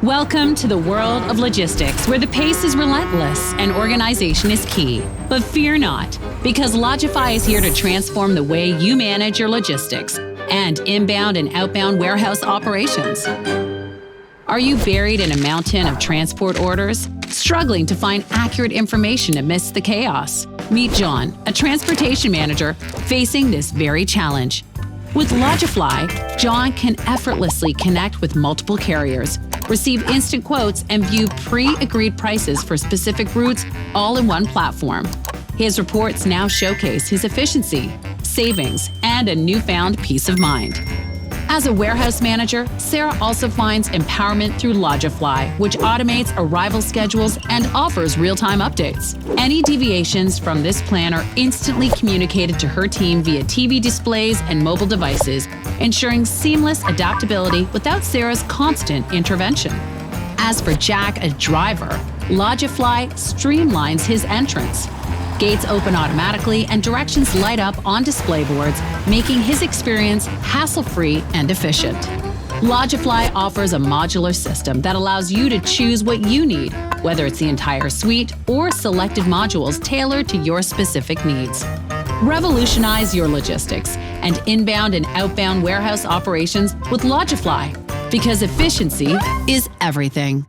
Welcome to the world of logistics, where the pace is relentless and organization is key. But fear not, because LOGIFLY is here to transform the way you manage your logistics and inbound and outbound warehouse operations. Are you buried in a mountain of transport orders, struggling to find accurate information amidst the chaos? Meet John, a transportation manager facing this very challenge. With LOGIFLY, John can effortlessly connect with multiple carriers, receive instant quotes, and view pre-agreed prices for specific routes all in one platform. His reports now showcase his efficiency, savings, and a newfound peace of mind. As a warehouse manager, Sarah also finds empowerment through LOGIFLY, which automates arrival schedules and offers real-time updates. Any deviations from this plan are instantly communicated to her team via TV displays and mobile devices, ensuring seamless adaptability without Sarah's constant intervention. As for Jack, a driver, LOGIFLY streamlines his entrance. Gates open automatically and directions light up on display boards, making his experience hassle-free and efficient. LOGIFLY offers a modular system that allows you to choose what you need, whether it's the entire suite or selected modules tailored to your specific needs. Revolutionize your logistics and inbound and outbound warehouse operations with LOGIFLY, because efficiency is everything.